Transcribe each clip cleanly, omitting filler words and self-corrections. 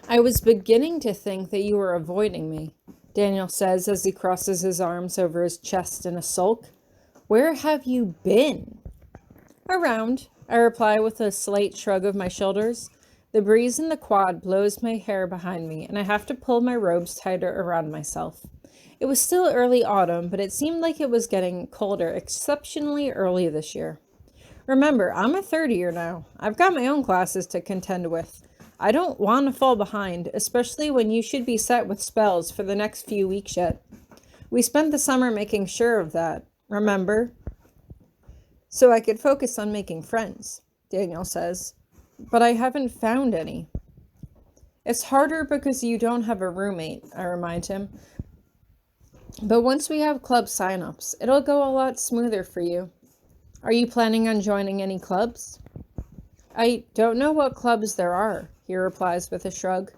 I was beginning to think that you were avoiding me, Daniel says as he crosses his arms over his chest in a sulk. Where have you been? Around, I reply with a slight shrug of my shoulders. The breeze in the quad blows my hair behind me, and I have to pull my robes tighter around myself. It was still early autumn, but it seemed like it was getting colder exceptionally early this year. Remember, I'm a third year now. I've got my own classes to contend with. I don't want to fall behind, especially when you should be set with spells for the next few weeks yet. We spent the summer making sure of that, remember? So I could focus on making friends, Daniel says. But I haven't found any. It's harder because you don't have a roommate, I remind him. But once we have club sign-ups, it'll go a lot smoother for you. Are you planning on joining any clubs? I don't know what clubs there are, he replies with a shrug.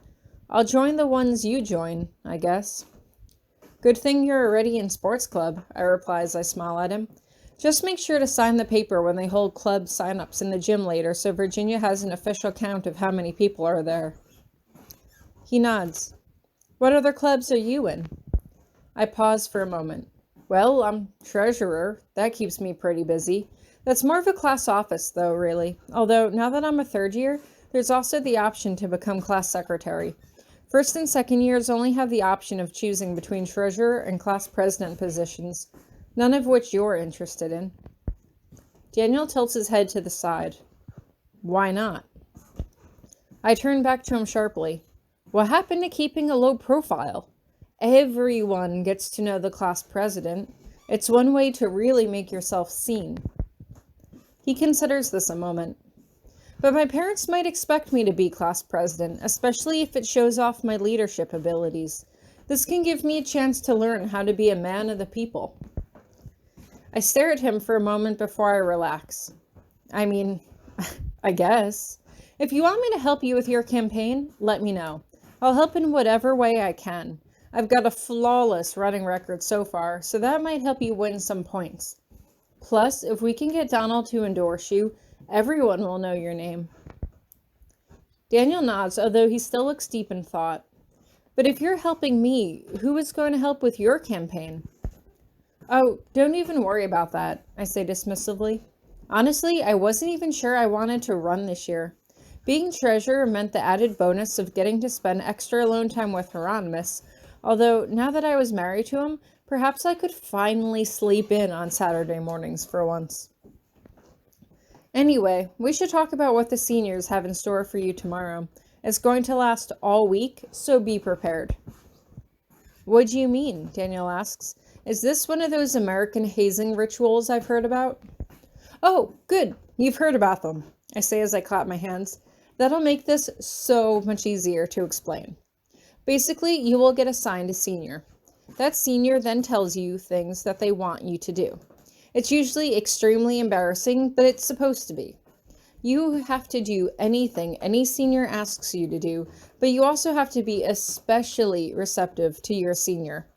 I'll join the ones you join, I guess. Good thing you're already in sports club, I reply as I smile at him. Just make sure to sign the paper when they hold club sign-ups in the gym later so Virginia has an official count of how many people are there. He nods. What other clubs are you in? I pause for a moment. Well, I'm treasurer. That keeps me pretty busy. That's more of a class office, though, really. Although, now that I'm a third year, there's also the option to become class secretary. First and second years only have the option of choosing between treasurer and class president positions, none of which you're interested in. Daniel tilts his head to the side. Why not? I turn back to him sharply. What happened to keeping a low profile? Everyone gets to know the class president. It's one way to really make yourself seen. He considers this a moment. But my parents might expect me to be class president, especially if it shows off my leadership abilities. This can give me a chance to learn how to be a man of the people. I stare at him for a moment before I relax. I mean, I guess. If you want me to help you with your campaign, let me know. I'll help in whatever way I can. I've got a flawless running record so far, so that might help you win some points. Plus, if we can get Donald to endorse you, everyone will know your name. Daniel nods, although he still looks deep in thought. But if you're helping me, who is going to help with your campaign? Oh, don't even worry about that, I say dismissively. Honestly, I wasn't even sure I wanted to run this year. Being treasurer meant the added bonus of getting to spend extra alone time with Hieronymous, although now that I was married to him, perhaps I could finally sleep in on Saturday mornings for once. Anyway, we should talk about what the seniors have in store for you tomorrow. It's going to last all week, so be prepared. What do you mean? Daniel asks. Is this one of those American hazing rituals I've heard about? Oh, good. You've heard about them, I say as I clap my hands. That'll make this so much easier to explain. Basically, you will get assigned a senior. That senior then tells you things that they want you to do. It's usually extremely embarrassing, but it's supposed to be. You have to do anything any senior asks you to do, but you also have to be especially receptive to your senior.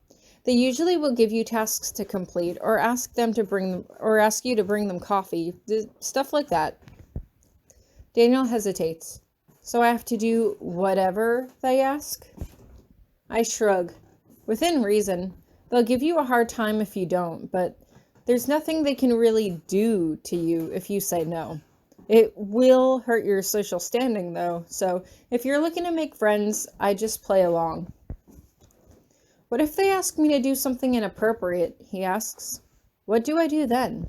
They usually will give you tasks to complete or ask you to bring them coffee, stuff like that. Daniel hesitates. So I have to do whatever they ask? I shrug. Within reason. They'll give you a hard time if you don't, but there's nothing they can really do to you if you say no. It will hurt your social standing, though, so if you're looking to make friends, I just play along. What if they ask me to do something inappropriate, he asks. What do I do then?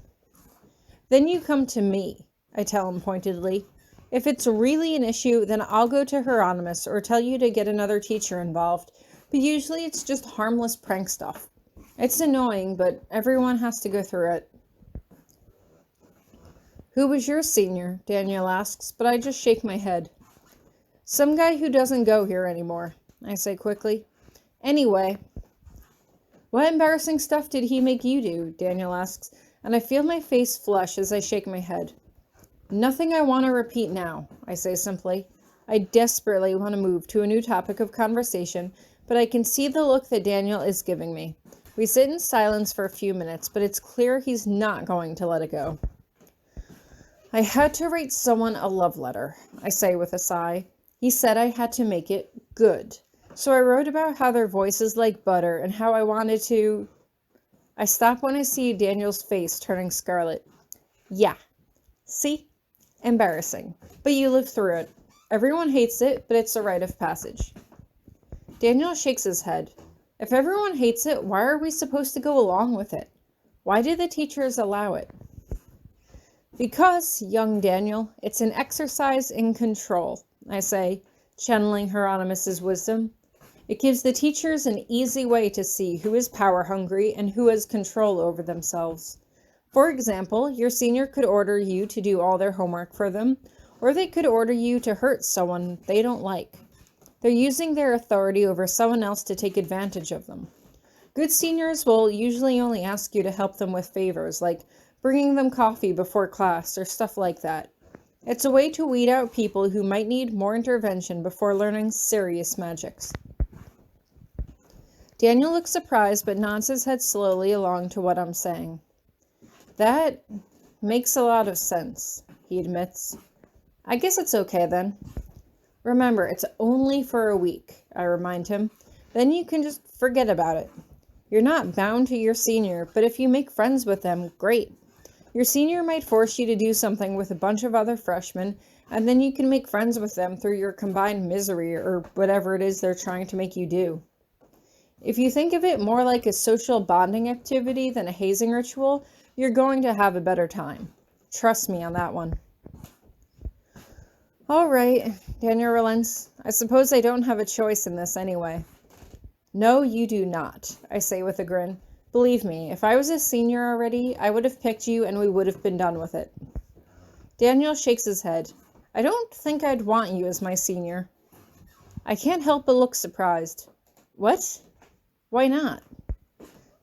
Then you come to me, I tell him pointedly. If it's really an issue, then I'll go to Hieronymous or tell you to get another teacher involved, but usually it's just harmless prank stuff. It's annoying, but everyone has to go through it. Who was your senior? Daniel asks, but I just shake my head. Some guy who doesn't go here anymore, I say quickly. Anyway, what embarrassing stuff did he make you do? Daniel asks, and I feel my face flush as I shake my head. Nothing I want to repeat now, I say simply. I desperately want to move to a new topic of conversation, but I can see the look that Daniel is giving me. We sit in silence for a few minutes, but it's clear he's not going to let it go. I had to write someone a love letter, I say with a sigh. He said I had to make it good. So I wrote about how their voice is like butter and how I wanted to... I stop when I see Daniel's face turning scarlet. Yeah. See? Embarrassing. But you live through it. Everyone hates it, but it's a rite of passage. Daniel shakes his head. If everyone hates it, why are we supposed to go along with it? Why do the teachers allow it? Because, young Daniel, it's an exercise in control, I say, channeling Hieronymous's wisdom. It gives the teachers an easy way to see who is power-hungry and who has control over themselves. For example, your senior could order you to do all their homework for them, or they could order you to hurt someone they don't like. They're using their authority over someone else to take advantage of them. Good seniors will usually only ask you to help them with favors, like bringing them coffee before class or stuff like that. It's a way to weed out people who might need more intervention before learning serious magics. Daniel looks surprised but nods his head slowly along to what I'm saying. That makes a lot of sense, he admits. I guess it's okay then. Remember, it's only for a week, I remind him. Then you can just forget about it. You're not bound to your senior, but if you make friends with them, great. Your senior might force you to do something with a bunch of other freshmen, and then you can make friends with them through your combined misery or whatever it is they're trying to make you do. If you think of it more like a social bonding activity than a hazing ritual, you're going to have a better time. Trust me on that one. All right, Daniel relents. I suppose I don't have a choice in this anyway. No, you do not, I say with a grin. Believe me, if I was a senior already, I would have picked you and we would have been done with it. Daniel shakes his head. I don't think I'd want you as my senior. I can't help but look surprised. What? Why not?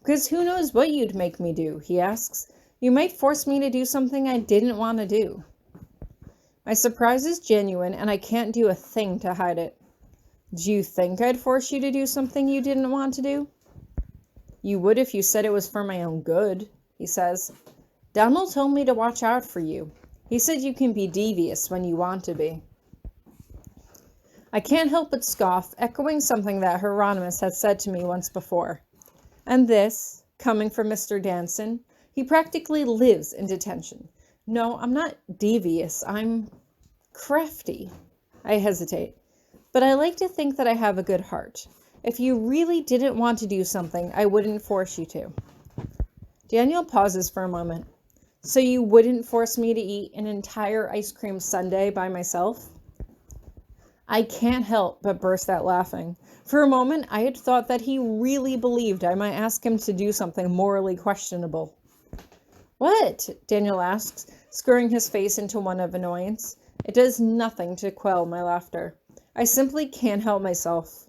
Because who knows what you'd make me do, he asks. You might force me to do something I didn't want to do. My surprise is genuine, and I can't do a thing to hide it. Do you think I'd force you to do something you didn't want to do? You would if you said it was for my own good, he says. Donald told me to watch out for you. He said you can be devious when you want to be. I can't help but scoff, echoing something that Hieronymus had said to me once before. And this, coming from Mr. Danson, he practically lives in detention. No, I'm not devious, I'm crafty. I hesitate. But I like to think that I have a good heart. If you really didn't want to do something, I wouldn't force you to. Daniel pauses for a moment. So you wouldn't force me to eat an entire ice cream sundae by myself? I can't help but burst out laughing. For a moment, I had thought that he really believed I might ask him to do something morally questionable. What? Daniel asks, screwing his face into one of annoyance. It does nothing to quell my laughter. I simply can't help myself.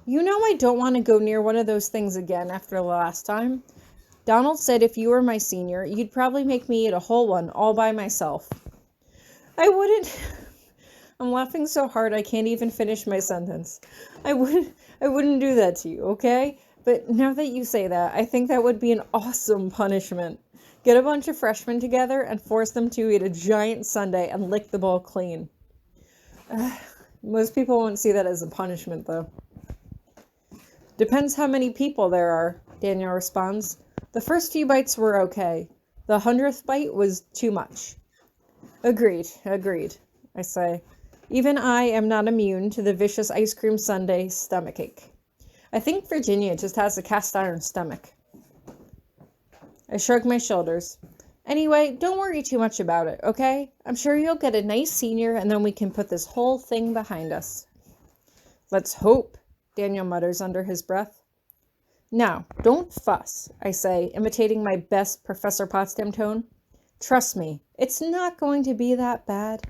You know I don't want to go near one of those things again after the last time. Donald said if you were my senior, you'd probably make me eat a whole one all by myself. I wouldn't... I'm laughing so hard I can't even finish my sentence. I wouldn't do that to you, okay? But now that you say that, I think that would be an awesome punishment. Get a bunch of freshmen together and force them to eat a giant sundae and lick the bowl clean. Most people won't see that as a punishment, though. Depends how many people there are, Daniel responds. The first few bites were okay. The 100th bite was too much. Agreed, I say. Even I am not immune to the vicious ice cream sundae stomachache. I think Virginia just has a cast iron stomach. I shrug my shoulders. Anyway, don't worry too much about it, okay? I'm sure you'll get a nice senior and then we can put this whole thing behind us. Let's hope, Daniel mutters under his breath. Now, don't fuss, I say, imitating my best Professor Potsdam tone. Trust me, it's not going to be that bad.